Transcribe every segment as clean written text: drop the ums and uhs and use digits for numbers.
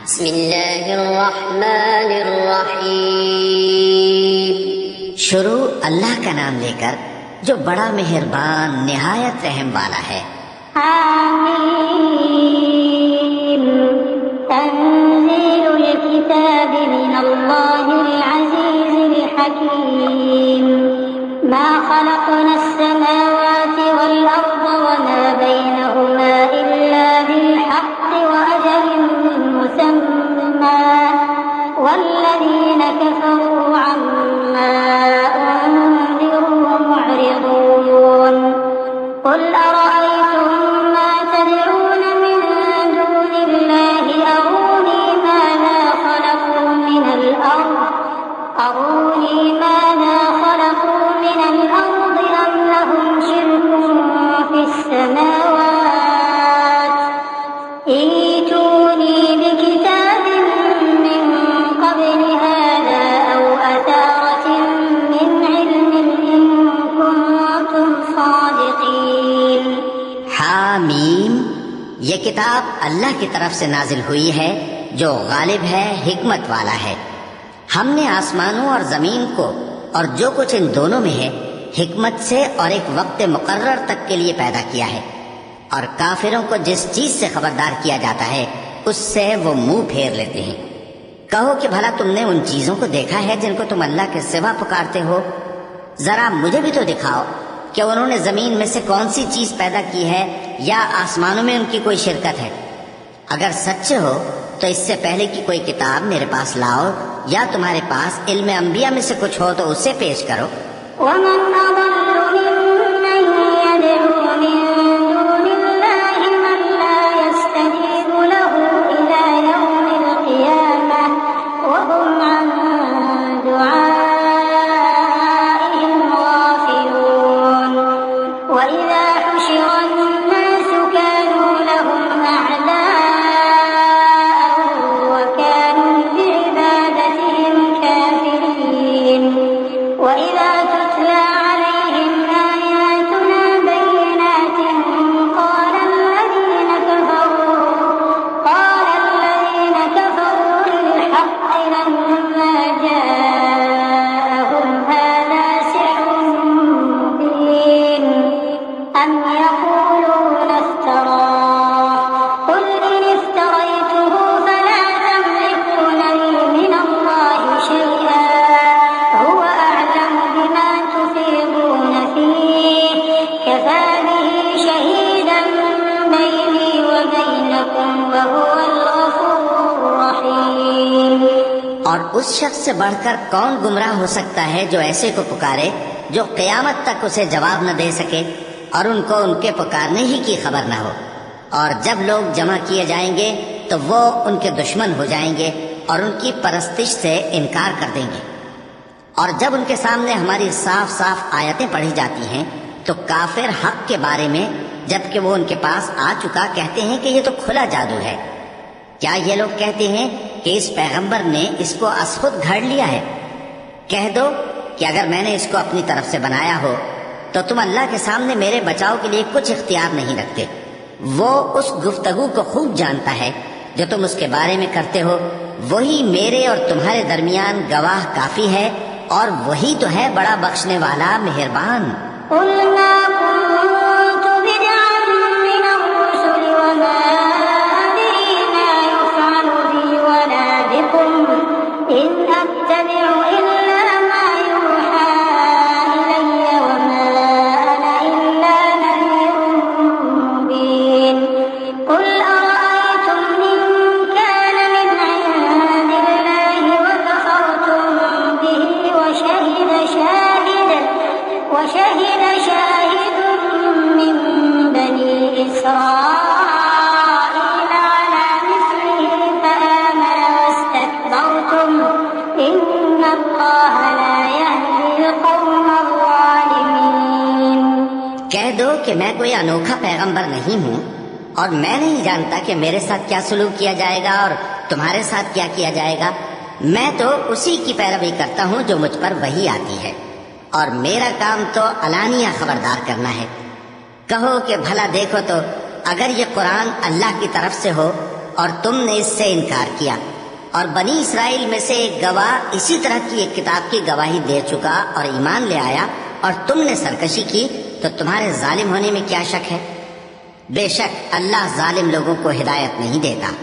बिस्मिल्लाहिर्रहमानिर्रहीम। शुरू अल्लाह का नाम लेकर जो बड़ा मेहरबान निहायत रहम वाला है। हामीम तंज़ीलुल किताबि मिनल्लाहिल अज़ीज़िल हकीम। मा खलक़नस समावाति वल अर्ज़ वमा बैनहुमा इल्ला बिल हक़्क़ि व अजलिन मुसम्मा वल्लज़ीन कफ़रू अम्मा उन्ज़िरू मुअरिज़ून। क़ुल अरअयतुम मा तद'ून मिन दूनिल्लाहि अरूनी माज़ा खलक़ू मिनल अर्ज़ अम लहुम शिर्कुन फिस्समावात ईतूनी बिकिताबिन मिन क़ब्लि हाज़ा औ असारतिन मिन इल्मिन इन कुन्तुम सादिक़ीन। हामीम, ये किताब अल्लाह की तरफ से नाजिल हुई है जो गालिब है, हिकमत वाला है। हमने आसमानों और जमीन को और जो कुछ इन दोनों में है हिकमत से और एक वक्त मुकर्रर तक के लिए पैदा किया है। और काफिरों को जिस चीज से खबरदार किया जाता है उससे वो मुंह फेर लेते हैं। कहो कि भला तुमने उन चीजों को देखा है जिनको तुम अल्लाह के सिवा पुकारते हो? जरा मुझे भी तो दिखाओ कि उन्होंने जमीन में से कौन सी चीज पैदा की है या आसमानों में उनकी कोई शिरकत है। अगर सच्चे हो तो इससे पहले की कोई किताब मेरे पास लाओ या तुम्हारे पास इल्म अंबिया में से कुछ हो तो उसे पेश करो। वमन अदल्लु मिम्मन यद'ू मिन दूनिल्लाहि मन ला यस्तजीबु लहू इला यौमिल क़ियामह व हुम अन दुआइहिम गाफिलून। व इज़ा हुशिरन नासु कानू लहुम अअदाअन व कानू बिइबादतिहिम काफिरीन। व इज़ा तुतला अलैहिम आयातुना बय्यिनातिन क़ाल الذين كفروا للحق لما جاءهم هذا سحر مبين أم يقولون افتراه قل إن افتريته فلا تملكون لي من الله شيئا هو أعلم بما تفيضون فيه كفى به شهيدا بيني وبينكم وهو الغفور الرحيم। और उस शख्स से बढ़कर कौन गुमराह हो सकता है जो ऐसे को पुकारे जो क़यामत तक उसे जवाब न दे सके और उनको उनके पुकारने ही की खबर न हो। और जब लोग जमा किए जाएंगे तो वो उनके दुश्मन हो जाएंगे और उनकी परस्तिश से इनकार कर देंगे। और जब उनके सामने हमारी साफ साफ आयतें पढ़ी जाती हैं तो काफिर हक के बारे में जबकि वो उनके पास आ चुका कहते हैं कि ये तो खुला जादू है। क्या ये लोग कहते हैं कि इस पैगंबर ने इसको असखुद घड़ लिया है? कह दो कि अगर मैंने इसको अपनी तरफ से बनाया हो तो तुम अल्लाह के सामने मेरे बचाव के लिए कुछ इख्तियार नहीं रखते। वो उस गुफ्तगू को खूब जानता है जो तुम उसके बारे में करते हो। वही मेरे और तुम्हारे दरमियान गवाह काफी है और वही तो है बड़ा बख्शने वाला मेहरबान। قل ما كنت بدعا من الرسل وما أدري ما يفعل بي ولا بكم إن أتبع إلا ما يوحى إلي وما أنا إلا نذير مبين. قل أرأيتم إن كان من عند الله وكفرتم به وشهد شاهد من بني إسرائيل على مثله فآمن واستكبرتم إن الله لا يهدي القوم الظالمين। कह दो कि मैं कोई अनोखा पैगंबर नहीं हूँ और मैं नहीं जानता कि मेरे साथ क्या सलूक किया जाएगा और तुम्हारे साथ क्या किया जाएगा। मैं तो उसी की पैरवी करता हूँ जो मुझ पर वही आती है और मेरा काम तो अलानिया खबरदार करना है। कहो कि भला देखो तो अगर ये कुरान अल्लाह की तरफ से हो और तुमने इससे इनकार किया। और बनी इसराइल में से एक गवाह इसी तरह की एक किताब की गवाही दे चुका और ईमान ले आया, और तुमने सरकशी की, तो तुम्हारे जालिम होने में क्या शक है? बेशक अल्लाह जालिम लोगों को हिदायत नहीं देता।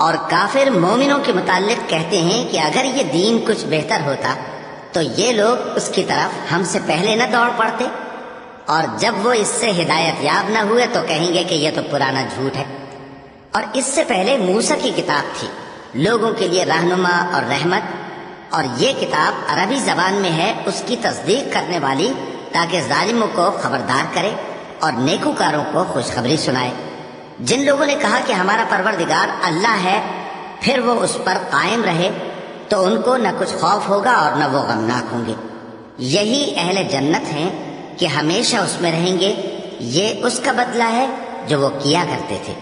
और काफिर मोमिनों के मुताल्लिक कहते हैं कि अगर ये दीन कुछ बेहतर होता तो ये लोग उसकी तरफ हमसे पहले न दौड़ पड़ते, और जब वो इससे हिदायत याब न हुए तो कहेंगे कि यह तो पुराना झूठ है। और इससे पहले मूसा की किताब थी, लोगों के लिए रहनुमा और रहमत, और ये किताब अरबी जबान में है, उसकी तस्दीक करने वाली, ताकि जालिमों को खबरदार करे और नेकूकारों को खुशखबरी सुनाए। जिन लोगों ने कहा कि हमारा परवरदिगार अल्लाह है, फिर वो उस पर कायम रहे, तो उनको न कुछ खौफ होगा और न वो गमनाक होंगे। यही अहले जन्नत हैं कि हमेशा उसमें रहेंगे। ये उसका बदला है जो वो किया करते थे।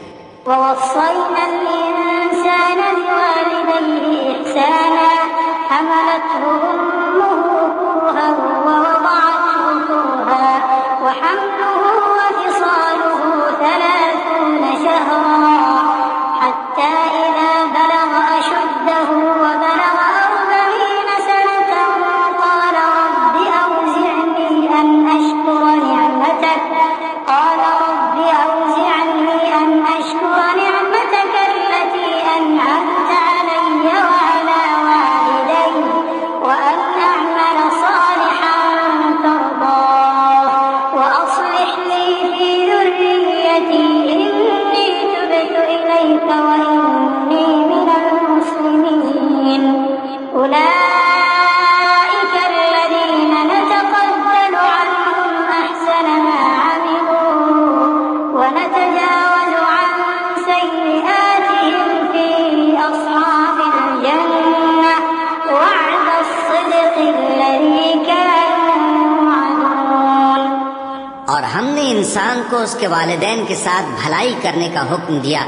और हमने इंसान को उसके वालिदैन के साथ भलाई करने का हुक्म दिया।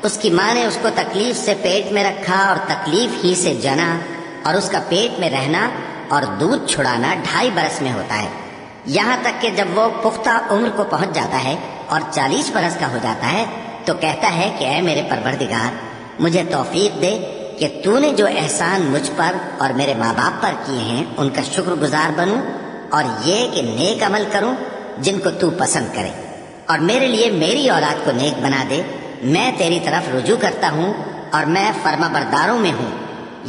उसकी माँ ने उसको तकलीफ से पेट में रखा और तकलीफ ही से जना, और उसका पेट में रहना और दूध छुड़ाना 2.5 बरस में होता है, यहाँ तक कि जब वो पुख्ता उम्र को पहुँच जाता है और 40 बरस का हो जाता है तो कहता है कि ऐ मेरे परवरदिगार, मुझे तौफीक दे कि तूने जो एहसान मुझ पर और मेरे माँ बाप पर किए हैं उनका शुक्रगुजार बनूं, और ये कि नेक अमल करूं जिनको तू पसंद करे, और मेरे लिए मेरी औलाद को नेक बना दे। मैं तेरी तरफ रुजू करता हूँ और मैं फर्माबरदारों में हूँ।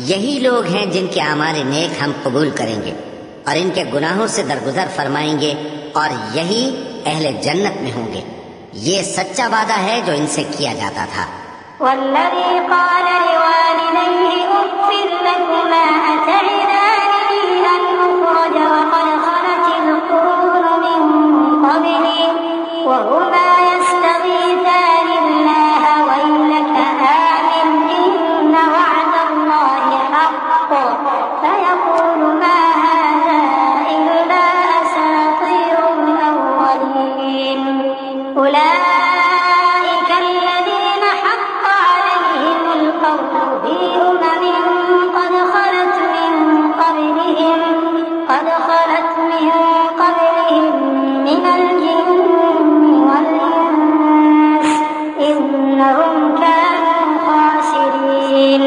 यही लोग हैं जिनके आमाल नेक हम कबूल करेंगे और इनके गुनाहों से दरगुजर फरमाएंगे, और यही अहले जन्नत में होंगे। ये सच्चा वादा है जो इनसे किया जाता था। إنهم كانوا خاسرين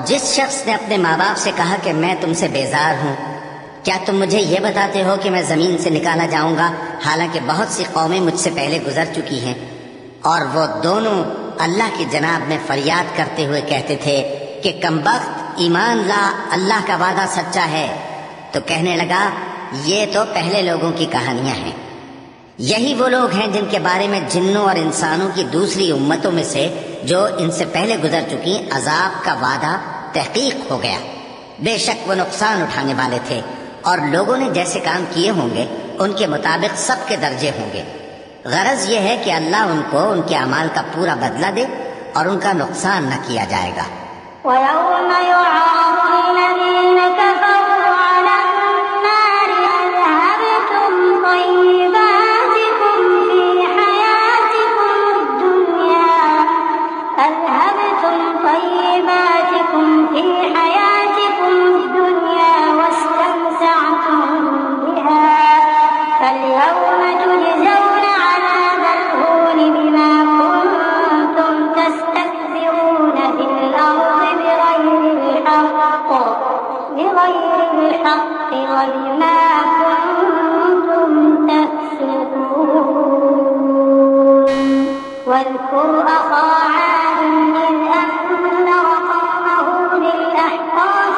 जिस शख्स ने अपने माँ बाप से कहा कि मैं तुमसे बेजार हूँ, क्या तुम मुझे ये बताते हो कि मैं जमीन से निकाला जाऊंगा, हालांकि बहुत सी कौमें मुझसे पहले गुजर चुकी हैं। और वो दोनों अल्लाह की जनाब में फरियाद करते हुए कहते थे कि कमबख्त, ईमान ला, अल्लाह का वादा सच्चा है। तो कहने लगा, ये तो पहले लोगों की कहानियां हैं। यही वो लोग हैं जिनके बारे में जिन्नों और इंसानों की दूसरी उम्मतों में से जो इनसे पहले गुजर चुकी अजाब का वादा तहकीक हो गया। बेशक वो नुकसान उठाने वाले थे और लोगों ने जैसे काम किए होंगे उनके मुताबिक सबके दर्जे होंगे। गरज ये है कि अल्लाह उनको उनके अमाल का पूरा बदला दे और उनका नुकसान न किया जाएगा। واذكر أخا عاد إذ أنذر قومه بالأحقاف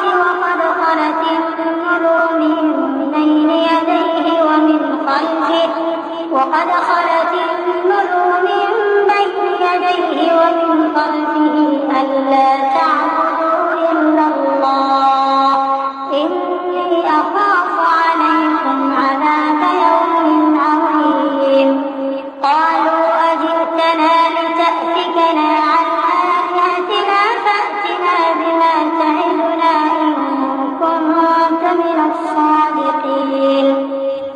وقد خلت النذر من بين يديه ومن خلفه ألا تعبدوا إلا الله إني أخاف عليكم عذاب يوم عظيم قالوا أجئتنا لتأفكنا عن آلهتنا فأتنا بما تعدنا إن كنت من الصادقين।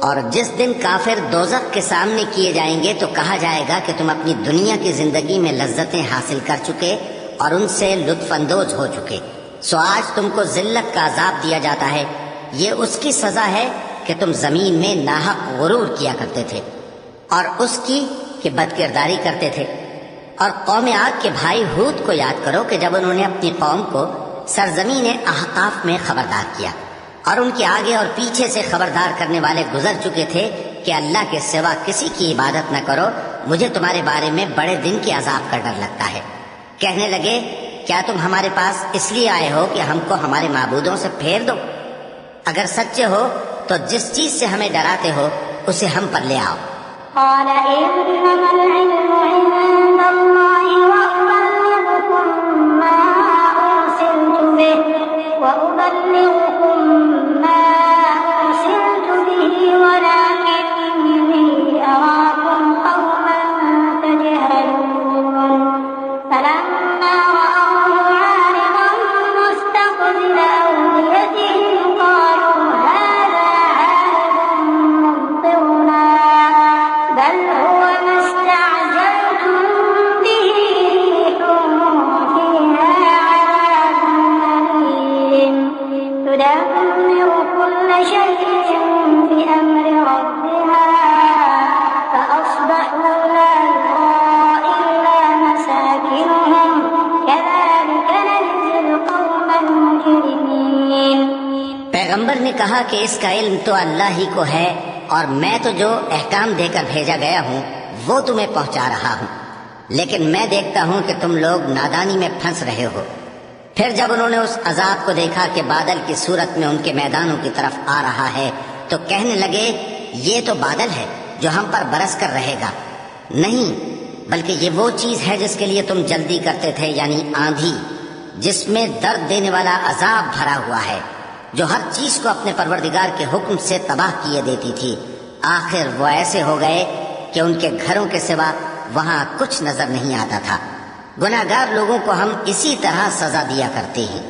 और जिस दिन काफिर दोज़ख के सामने किए जाएंगे तो कहा जाएगा कि तुम अपनी दुनिया की जिंदगी में लज्जतें हासिल कर चुके और उनसे लुत्फअंदोज हो चुके, सो आज तुमको जिल्लत का अजाब दिया जाता है। ये उसकी सजा है कि तुम जमीन में नाहक गुरूर किया करते थे और उसकी कि बदकिरदारी करते थे। और कौम आद के भाई हूद को याद करो कि जब उन्होंने अपनी कौम को सरजमीन अहकाफ में खबरदार किया और उनके आगे और पीछे से खबरदार करने वाले गुजर चुके थे कि अल्लाह के सिवा किसी की इबादत न करो, मुझे तुम्हारे बारे में बड़े दिन के अजाब का डर लगता है। कहने लगे, क्या तुम हमारे पास इसलिए आए हो कि हमको हमारे माबूदों से फेर दो? अगर सच्चे हो तो जिस चीज से हमें डराते हो उसे हम पर ले आओ। पैगंबर ने कहा कि इसका इल्म तो अल्लाह ही को है और मैं तो जो अहकाम देकर भेजा गया हूँ वो तुम्हें पहुँचा रहा हूँ, लेकिन मैं देखता हूँ कि तुम लोग नादानी में फंस रहे हो। फिर जब उन्होंने उस अजाब को देखा कि बादल की सूरत में उनके मैदानों की तरफ आ रहा है तो कहने लगे, ये तो बादल है जो हम पर बरस कर रहेगा। नहीं, बल्कि ये वो चीज है जिसके लिए तुम जल्दी करते थे, यानी आंधी, जिसमें दर्द देने वाला अजाब भरा हुआ है, जो हर चीज को अपने परवरदिगार के हुक्म से तबाह किए देती थी। आखिर वो ऐसे हो गए कि उनके घरों के सिवा वहां कुछ नजर नहीं आता था। गुनाहगार लोगों को हम इसी तरह सजा दिया करते हैं।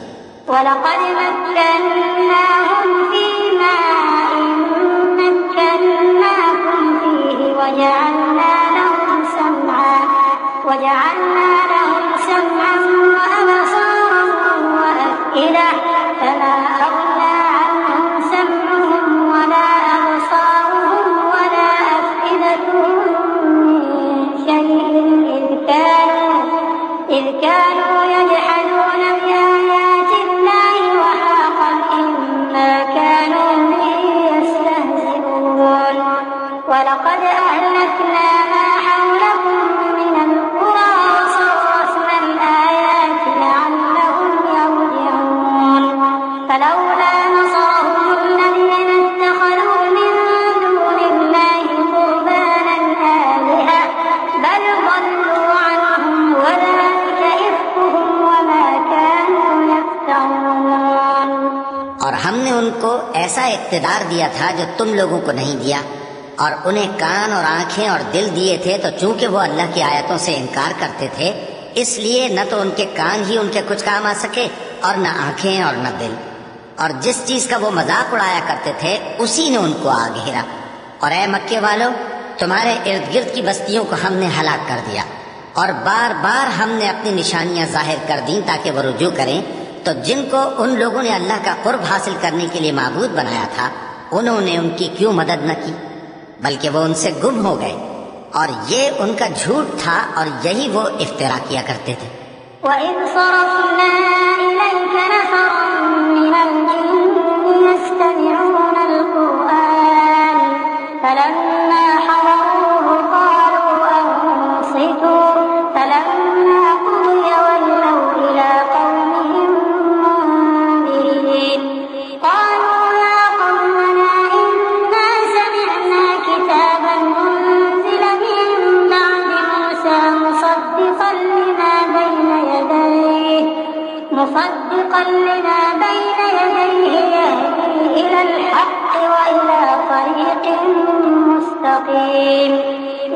إذ كانوا يجحدون بآيات ऐसा इक़्तिदार दिया था जो तुम लोगों को नहीं दिया, और उन्हें कान और आंखें और दिल दिए थे, तो चूंकि वो अल्लाह की आयतों से इनकार करते थे, इसलिए न तो उनके कान ही उनके कुछ काम आ सके और न आंखें और न दिल। और जिस चीज का वो मजाक उड़ाया करते थे उसी ने उनको आ घेरा। और ए मक्के वालों, तुम्हारे इर्द गिर्द की बस्तियों को हमने हलाक कर दिया, और बार बार हमने अपनी निशानियां जाहिर कर दी ताकि वो रुजू करें। तो जिनको उन लोगों ने अल्लाह का कुर्ब हासिल करने के लिए माबूद बनाया था, उन्होंने उनकी क्यों मदद न की, बल्कि वो उनसे गुम हो गए। और ये उनका झूठ था और यही वो इफ्तिरा किया करते थे। وَإِذْ صَرَفْنَا إِلَيْكَ نَفَرًا مِنَ الْجِنِّ يَسْتَمِعُونَ الْقُرْآنَ فَلَمَّا حَضَرُوهُ قَالُوا أَنصِتُوا فَلَمَّا قُضِيَ وَلَّوْا إِلَى قَوْمِهِم مُّنذِرِينَ قَالُوا يَا قَوْمَنَا إِنَّا سَمِعْنَا كِتَابًا أُنزِلَ مِن بَعْدِ مُوسَىٰ مُصَدِّقًا لِّمَا بَيْنَ يديه يهدي إلى الحق وإلى طريق مستقيم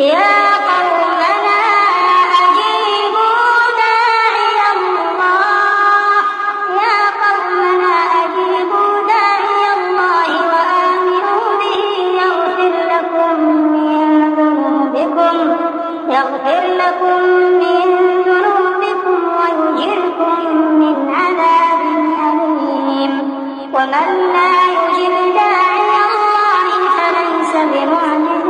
يا قومنا أجيبوا داعي الله وآمنوا به يغفر لكم من ذنوبكم ويجركم من عذاب أليم ومن لا يجب داعي الله فليس بمعجز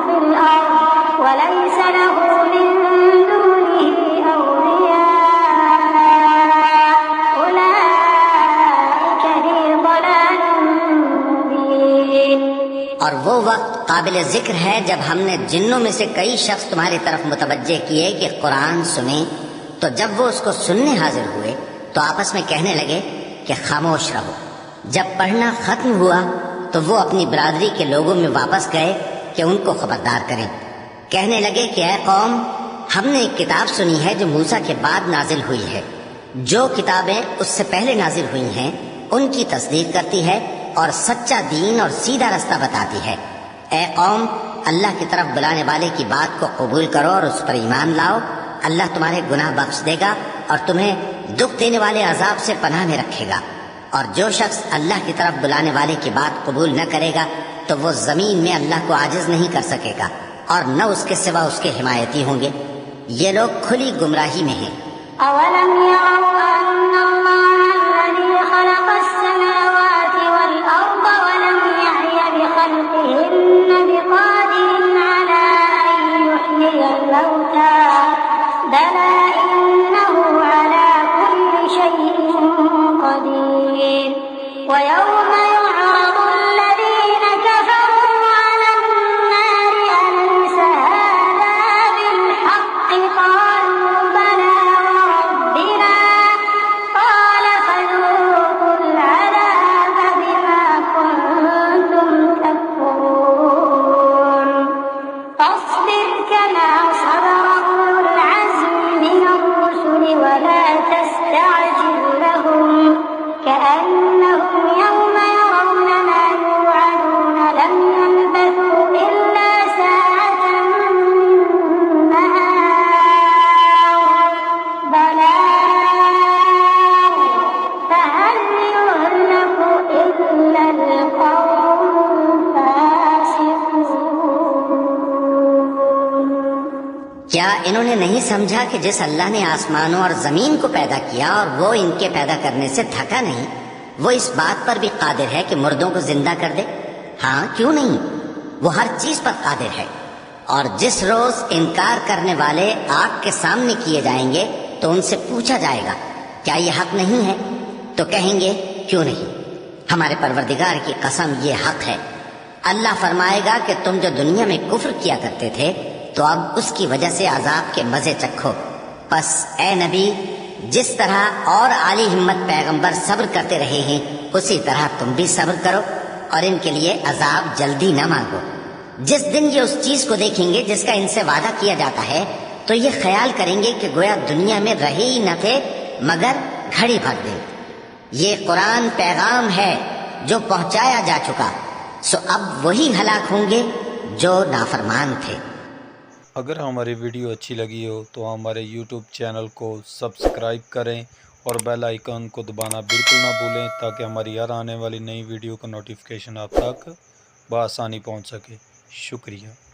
في الأرض وليس له من دونه أولياء أولئك في ضلال مبين। और वो वक्त काबिल जिक्र है जब हमने जिन्नों में से कई शख्स तुम्हारी तरफ मुतवज्जे किए कि कुरान सुने, तो जब वो उसको सुनने हाजिर हुए तो आपस में कहने लगे कि खामोश रहो। जब पढ़ना खत्म हुआ तो वो अपनी बरादरी के लोगों में वापस गए कि उनको खबरदार करें। कहने लगे कि ऐ कौम, हमने एक किताब सुनी है जो मूसा के बाद नाजिल हुई है। जो किताबें उससे पहले नाजिल हुई हैं उनकी तस्दीक करती है और सच्चा दीन और सीधा रास्ता बताती है। ऐ कौम, अल्लाह की तरफ बुलाने वाले की बात को कबूल करो और उस पर ईमान लाओ। अल्लाह तुम्हारे गुनाह बख्श देगा और तुम्हें दुख देने वाले अजाब से पनाह में रखेगा। और जो शख्स अल्लाह की तरफ बुलाने वाले की बात कबूल न करेगा तो वो जमीन में अल्लाह को आजिज नहीं कर सकेगा और न उसके सिवा उसके हिमायती होंगे। ये लोग खुली गुमराही में हैं। أولم يروا أن الله الذي خلق السماوات والأرض ولم يعي بخلقهن بقادر على أن يحيي الموتى بلى إنه على كل شيء قدير ويوم يعرض الذين كفروا على النار أليس هذا بالحق قالوا بلى وربنا قال فذوقوا العذاب بما كنتم تكفرون فاصبر كما صبر أولو العزم من الرسل ولا تستعجل لهم كأنهم يوم يرون ما يوعدون لم يلبثوا إلا ساعة من نهار بلاغ فهل يهلك إلا القوم الفاسقون। क्या इन्होंने नहीं समझा कि जिस अल्लाह ने आसमानों और जमीन को पैदा किया और वो इनके पैदा करने से थका नहीं, वो इस बात पर भी कादिर है कि मुर्दों को जिंदा कर दे? हाँ, क्यों नहीं, वो हर चीज पर कादिर है। और जिस रोज इनकार करने वाले आग के सामने किए जाएंगे तो उनसे पूछा जाएगा क्या ये हक नहीं है, तो कहेंगे क्यों नहीं, हमारे परवरदिगार की कसम ये हक है। अल्लाह फरमाएगा कि तुम जो दुनिया में कुफ्र किया करते थे तो अब उसकी वजह से अजाब के मजे चखो। बस ए नबी, जिस तरह और आली हिम्मत पैगंबर सब्र करते रहे हैं उसी तरह तुम भी सब्र करो और इनके लिए अजाब जल्दी न मांगो। जिस दिन ये उस चीज को देखेंगे जिसका इनसे वादा किया जाता है तो ये ख्याल करेंगे कि गोया दुनिया में रहे ही न थे मगर घड़ी भर दिन। ये कुरान पैगाम है जो पहुंचाया जा चुका, सो अब वही हलाक होंगे जो नाफरमान थे। अगर हमारी वीडियो अच्छी लगी हो तो हमारे YouTube चैनल को सब्सक्राइब करें और बेल आइकन को दबाना बिल्कुल ना भूलें, ताकि हमारी हर आने वाली नई वीडियो का नोटिफिकेशन आप तक बआसानी पहुंच सके। शुक्रिया।